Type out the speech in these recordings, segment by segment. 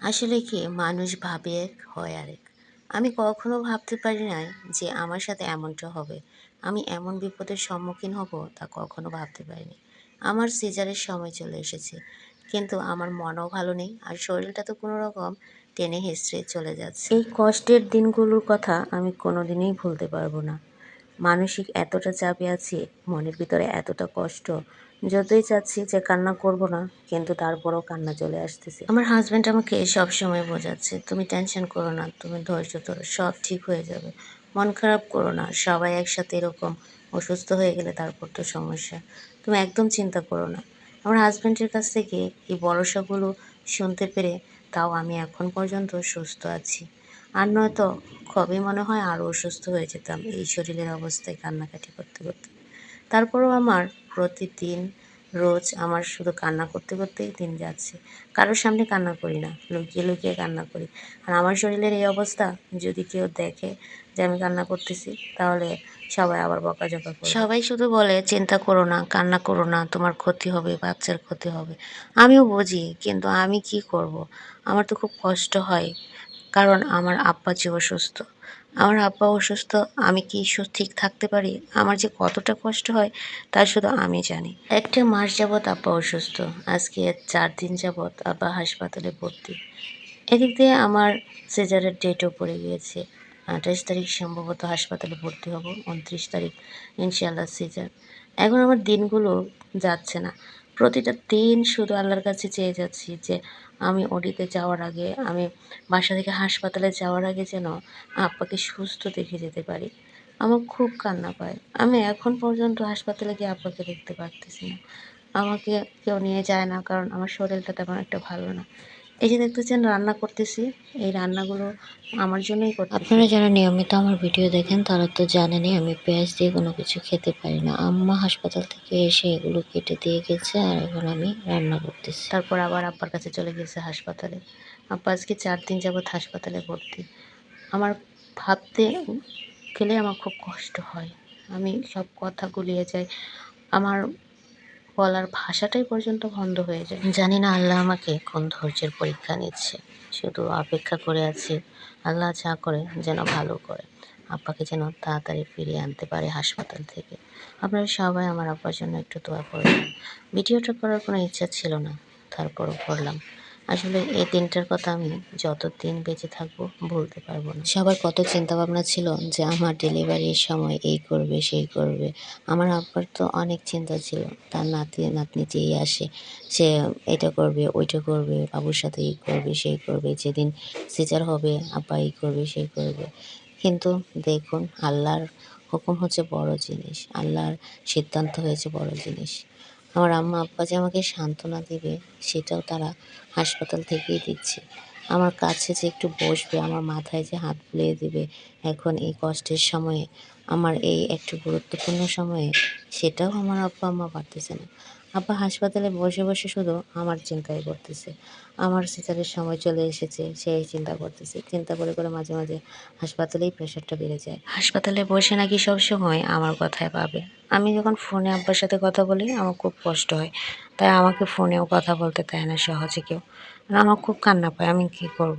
আসলে কি মানুষ ভাবে এক হয় আরেক। আমি কখনো ভাবতে পারি নাই যে আমার সাথে এমনটা হবে। আমি এমন বিপদের সম্মুখীন হব তা কখনো ভাবতে পারিনি। আমার সিজারের সময় চলে এসেছে। কিন্তু আমার মনও ভালো নেই আর শরীরটা তো কোনো রকম টেনে হেঁচড়ে চলে যাচ্ছে। এই কষ্টের দিনগুলোর কথা আমি কোনোদিনই ভুলতে পারবো না। মানসিক এতটা চাপে আছি, মনের ভিতরে এতটা কষ্ট, যতই চাচ্ছি যে কান্না করব না, কিন্তু তারপরও কান্না চলে আসতেছে। আমার হাজব্যান্ড আমাকে সবসময় বোঝাচ্ছে, তুমি টেনশন করো না, তুমি ধৈর্য ধরো, সব ঠিক হয়ে যাবে, মন খারাপ করো না, সবাই একসাথে এরকম অসুস্থ হয়ে গেলে তারপর তো সমস্যা, তুমি একদম চিন্তা করো না। আমার হাজব্যান্ডের কাছ থেকে এই ভরসাগুলো শুনতে পেরে তাও আমি এখন পর্যন্ত সুস্থ আছি। আর নয়তো কবে মনে হয় আরও অসুস্থ হয়ে যেতাম এই শরীরের অবস্থায় কান্নাকাটি করতে করতে। তারপরেও আমার প্রতিদিন রোজ আমার শুধু কান্না করতে করতেই দিন যাচ্ছে। কারোর সামনে কান্না করি না, লুকিয়ে লুকিয়ে কান্না করি। আর আমার শরীরের এই অবস্থা যদি কেউ দেখে যে আমি কান্না করতেছি, তাহলে সবাই আবার বকাঝকা করে। সবাই শুধু বলে চিন্তা করো না, কান্না করো না, তোমার ক্ষতি হবে, বাচ্চার ক্ষতি হবে। আমিও বুঝি, কিন্তু আমি কি করব? আমার তো খুব কষ্ট হয়, কারণ আমার আব্বা যে অসুস্থ। আমার আব্বা অসুস্থ, আমি কি ঠিক থাকতে পারি? আমার যে কতটা কষ্ট হয় তা শুধু আমি জানি। একটা মাস যাবৎ আব্বা অসুস্থ। আজকে ৪ দিন যাবৎ আব্বা হাসপাতালে ভর্তি। এদিক দিয়ে আমার সিজারের ডেটও পড়ে গিয়েছে। ২৮ তারিখ সম্ভবত হাসপাতালে ভর্তি হব। ২৯ তারিখ ইনশাআল্লাহ সিজার। এখন আমার দিনগুলো যাচ্ছে না। প্রতিটা দিন শুধু আল্লাহর কাছে চেয়ে যাচ্ছি যে আমি ওটিতে যাওয়ার আগে, আমি বাসা থেকে হাসপাতালে যাওয়ার আগে যেন আব্বাকে সুস্থ দেখে যেতে পারি। আমার খুব কান্না পায়। আমি এখন পর্যন্ত হাসপাতালে গিয়ে আব্বাকে দেখতে পারতেছি না। আমাকে কেউ নিয়ে যায় না, কারণ আমার শরীরটা তেমন একটা ভালো না। এই যে দেখতেছেন রান্না করতেছি, এই রান্নাগুলো আমার জন্যই করতেছি। আপনারা যারা নিয়মিত আমার ভিডিও দেখেন তারা তো জানেনই আমি পেঁয়াজ দিয়ে কোনো কিছু খেতে পারি না। আম্মা হাসপাতাল থেকে এসে এগুলো কেটে দিয়ে গেছে আর এখন আমি রান্না করতেছি। তারপর আবার আব্বার কাছে চলে গেছে হাসপাতালে। আব্বা আজকে ৪ দিন যাবৎ হাসপাতালে ভর্তি। আমার ভাবতে গেলে আমার খুব কষ্ট হয়। আমি সব কথা গুলিয়ে যাই। আমার বলার ভাষাটাই পর্যন্ত বন্ধ হয়ে যায়। জানি না আল্লাহ আমাকে কোন ধৈর্যের পরীক্ষা নিচ্ছে। শুধু অপেক্ষা করে আছি, আল্লাহ যা করে যেন ভালো করে। আব্বাকে যেন তাড়াতাড়ি ফিরিয়ে আনতে পারে হাসপাতাল থেকে। আপনারা সবাই আমার আব্বার জন্য একটু দোয়া করবেন। ভিডিওটা করার কোনো ইচ্ছা ছিল না, তারপরও করলাম। আসলে এই দিনটার কথা আমি যতদিন বেঁচে থাকবো ভুলতে পারবো না। সবার কত চিন্তাভাবনা ছিল যে আমার ডেলিভারির সময় এই করবে, সেই করবে। আমার আব্বার তো অনেক চিন্তা ছিল। তার নাতি নাতনি যেই আসে, সে এটা করবে, ওইটা করবে, বাবুর সাথে এই করবে, সেই করবে। যেদিন সিজার হবে, আব্বা এই করবে, সেই করবে। কিন্তু দেখুন, আল্লাহর হুকুম হচ্ছে বড় জিনিস। আল্লাহর সিদ্ধান্ত হয়েছে বড় জিনিস। আমার আম্মা আব্বা যে আমাকে সান্ত্বনা দেবে, সেটাও তারা হাসপাতাল থেকেই দিচ্ছে। আমার কাছে যে একটু বসবে, আমার মাথায় যে হাত বুলিয়ে দেবে, এখন এই কষ্টের সময়ে, আমার এই একটু গুরুত্বপূর্ণ সময়ে, সেটাও আমার আব্বা আম্মা পারতেছে না। আব্বা হাসপাতালে বসে বসে শুধু আমার চিন্তাই করতেছে। আমার সিজারের সময় চলে এসেছে, সেই চিন্তা করতেছে। চিন্তা করে করে মাঝে মাঝে হাসপাতালেই প্রেশারটা বেড়ে যায়। হাসপাতালে বসে নাকি সবসময় আমার কথাই ভাবে। আমি যখন ফোনে আব্বার সাথে কথা বলি, আমার খুব কষ্ট হয়। তাই আমাকে ফোনেও কথা বলতে দেয় না সহজে কেউ। আর আমার খুব কান্না পায়, আমি কী করব?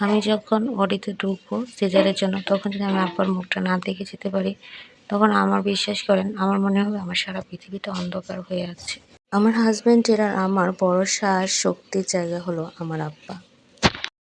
আমি যখন ওটিতে ঢুকবো সিজারের জন্য, তখন যদি আমি আব্বার মুখটা না দেখে যেতে পারি, তখন আমার বিশ্বাস করেন, আমার মনে হবে আমার সারা পৃথিবীটা অন্ধকার হয়ে আছে। আমার হাজব্যান্ডের আর আমার ভরসা আর শক্তির জায়গা হলো আমার আব্বা।